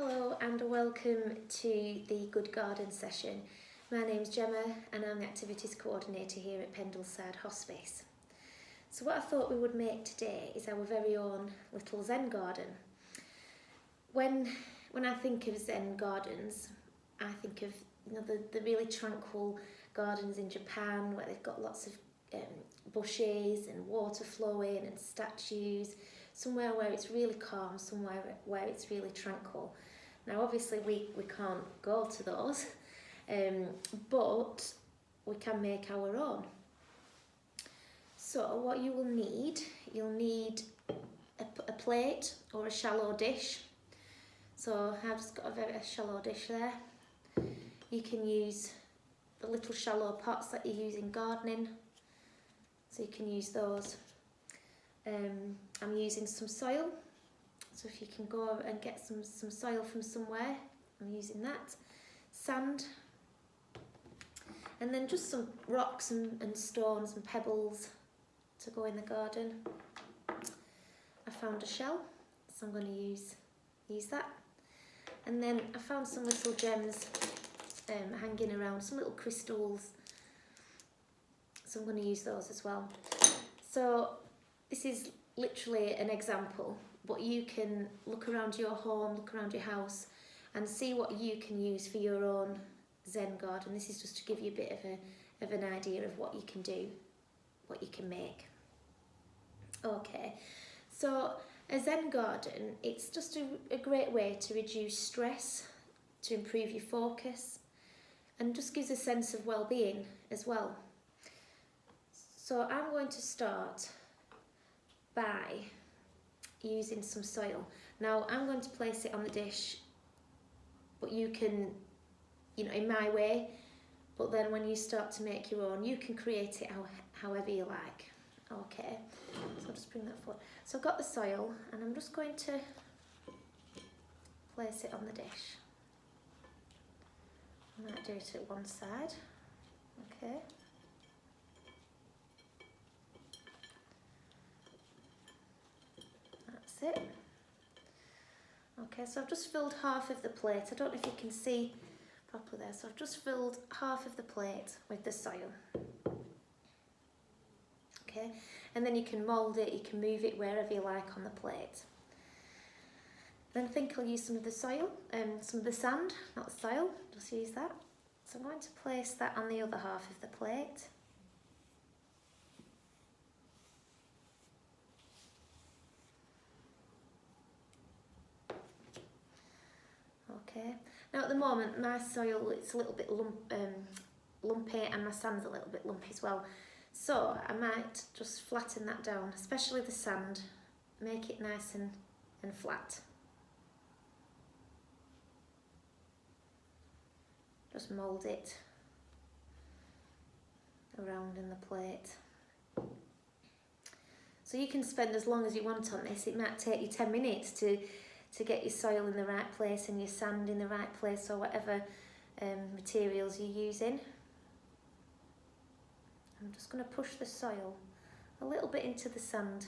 Hello and welcome to the Good Garden session. My name's Gemma and I'm the Activities Coordinator here at Pendleside Hospice. So what I thought we would make today is our very own little Zen garden. When I think of Zen gardens, I think of the really tranquil gardens in Japan where they've got lots of bushes and water flowing and statues, somewhere where it's really calm, somewhere where it's really tranquil. Now obviously we can't go to those, but we can make our own. So what you will need, you'll need a plate or a shallow dish. So I've just got a very shallow dish there. You can use the little shallow pots that you use in gardening, so you can use those. I'm using some soil, so if you can go and get some soil from somewhere, I'm using that. Sand, and then just some rocks and stones and pebbles to go in the garden. I found a shell, so I'm going to use that. And then I found some little gems hanging around, some little crystals, so I'm going to use those as well. So this is literally an example, but you can look around your home, look around your house and see what you can use for your own Zen garden. This is just to give you a bit of an idea of what you can do, what you can make. Okay, so a Zen garden, it's just a great way to reduce stress, to improve your focus, and just gives a sense of well-being as well. So I'm going to start by using some soil. Now I'm going to place it on the dish, but you can, in my way, but then when you start to make your own, you can create it however you like. Okay, so I'll just bring that forward. So I've got the soil and I'm just going to place it on the dish. I might do it at one side, okay. That's it. Okay, so I've just filled half of the plate. I don't know if you can see properly there. So I've just filled half of the plate with the soil. Okay, and then you can mould it, you can move it wherever you like on the plate. Then I think I'll use some of the soil, some of the sand, not the soil, just use that. So I'm going to place that on the other half of the plate. Okay, now at the moment my soil, it's a little bit lumpy and my sand's a little bit lumpy as well. So I might just flatten that down, especially the sand, make it nice and flat. Just mould it around in the plate. So you can spend as long as you want on this. It might take you 10 minutes to get your soil in the right place and your sand in the right place, or whatever materials you're using. I'm just going to push the soil a little bit into the sand.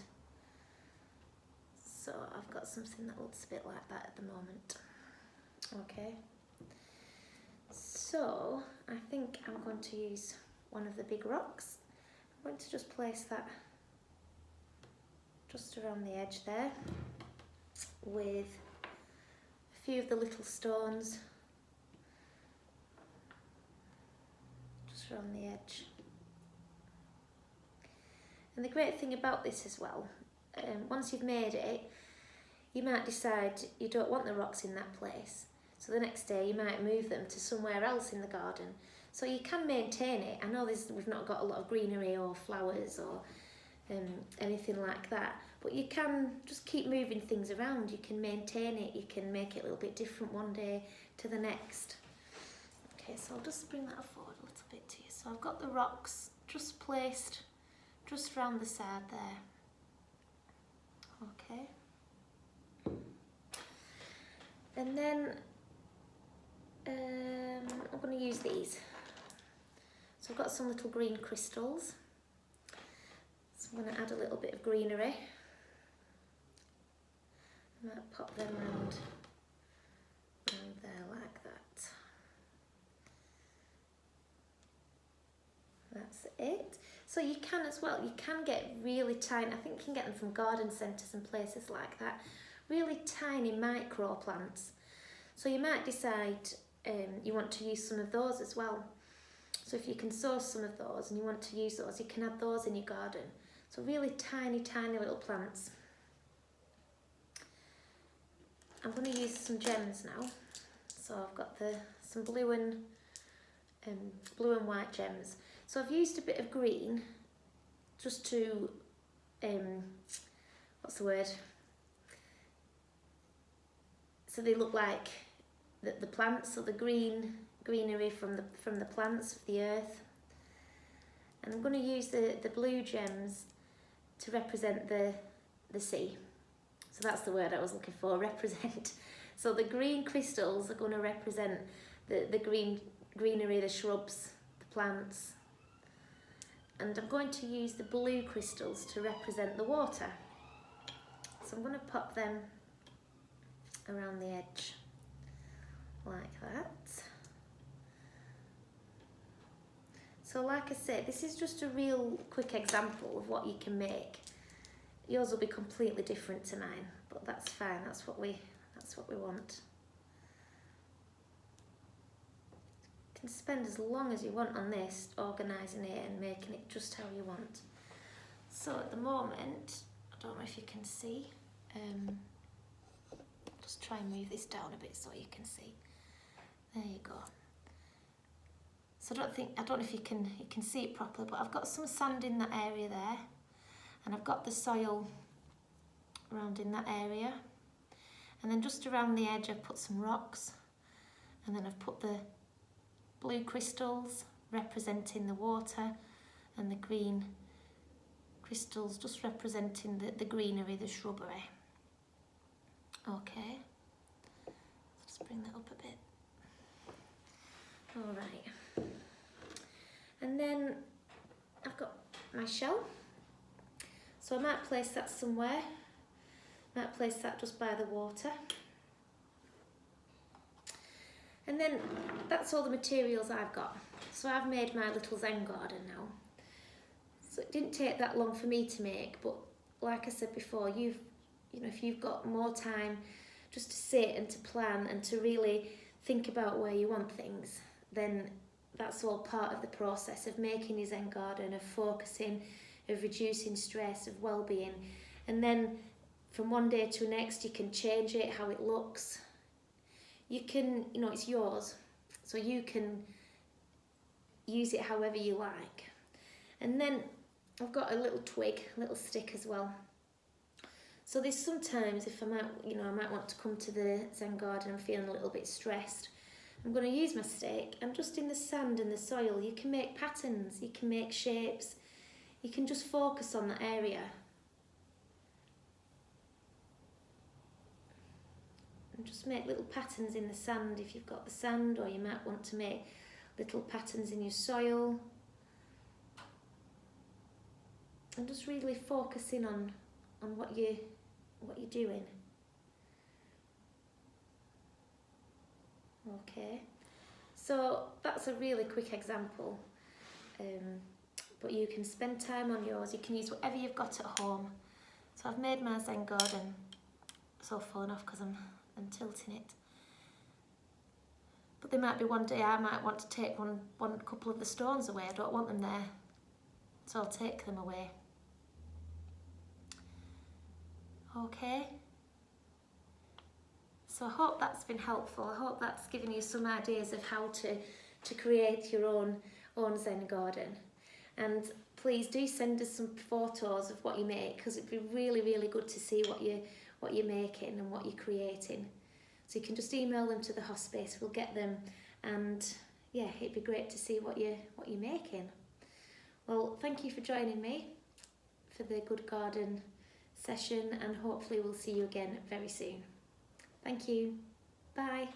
So I've got something that looks a bit like that at the moment. Okay. So I think I'm going to use one of the big rocks. I'm going to just place that just around the edge there, with a few of the little stones just around the edge. And the great thing about this as well, once you've made it, you might decide you don't want the rocks in that place. So the next day you might move them to somewhere else in the garden. So you can maintain it. I know we've not got a lot of greenery or flowers or anything like that, but you can just keep moving things around. You can maintain it, you can make it a little bit different one day to the next. Okay, so I'll just bring that forward a little bit to you. So I've got the rocks just placed just round the side there. Okay. And then I'm going to use these. So I've got some little green crystals. So I'm going to add a little bit of greenery. I might pop them around it. So you can as well, you can get really tiny, I think you can get them from garden centres and places like that, really tiny micro plants. So you might decide you want to use some of those as well. So if you can source some of those and you want to use those, you can add those in your garden. So really tiny, tiny little plants. I'm going to use some gems now. So I've got some blue and white gems. So I've used a bit of green just to, what's the word? So they look like the plants, so the greenery from the plants of the earth. And I'm going to use the blue gems to represent the sea. So that's the word I was looking for, represent. So the green crystals are going to represent the greenery, the shrubs, the plants. And I'm going to use the blue crystals to represent the water. So I'm going to pop them around the edge like that. So like I said, this is just a real quick example of what you can make. Yours will be completely different to mine, but that's fine. That's what we want. You can spend as long as you want on this, organising it and making it just how you want. So at the moment, I don't know if you can see, just try and move this down a bit so you can see. There you go. So I don't know if you can see it properly, but I've got some sand in that area there, and I've got the soil around in that area, and then just around the edge I've put some rocks, and then I've put the blue crystals representing the water, and the green crystals just representing the greenery, the shrubbery. Okay, let's bring that up a bit. All right, and then I've got my shell, so I might place that somewhere. Might place that just by the water. And then that's all the materials I've got. So I've made my little Zen garden now. So it didn't take that long for me to make, but like I said before, if you've got more time just to sit and to plan and to really think about where you want things, then that's all part of the process of making your Zen garden, of focusing, of reducing stress, of well-being. And then from one day to the next, you can change it, how it looks. You can, it's yours, so you can use it however you like. And then I've got a little twig, a little stick as well. So there's sometimes if I might want to come to the Zen garden, I'm feeling a little bit stressed, I'm going to use my stick, and just in the sand and the soil, you can make patterns, you can make shapes, you can just focus on that area. And just make little patterns in the sand if you've got the sand, or you might want to make little patterns in your soil. And just really focus in on what you're doing. Okay, so that's a really quick example, but you can spend time on yours. You can use whatever you've got at home. So I've made my Zen garden. It's all falling off because I'm tilting it. But there might be one day I might want to take one couple of the stones away. I don't want them there, so I'll take them away. Okay. So I hope that's been helpful. I hope that's given you some ideas of how to create your own Zen garden. And please do send us some photos of what you make, because it'd be really, really good to see what you're making and what you're creating. So you can just email them to the hospice, we'll get them, and yeah, it'd be great to see what you're making. Well, thank you for joining me for the Good Garden session, and hopefully we'll see you again very soon. Thank you. Bye.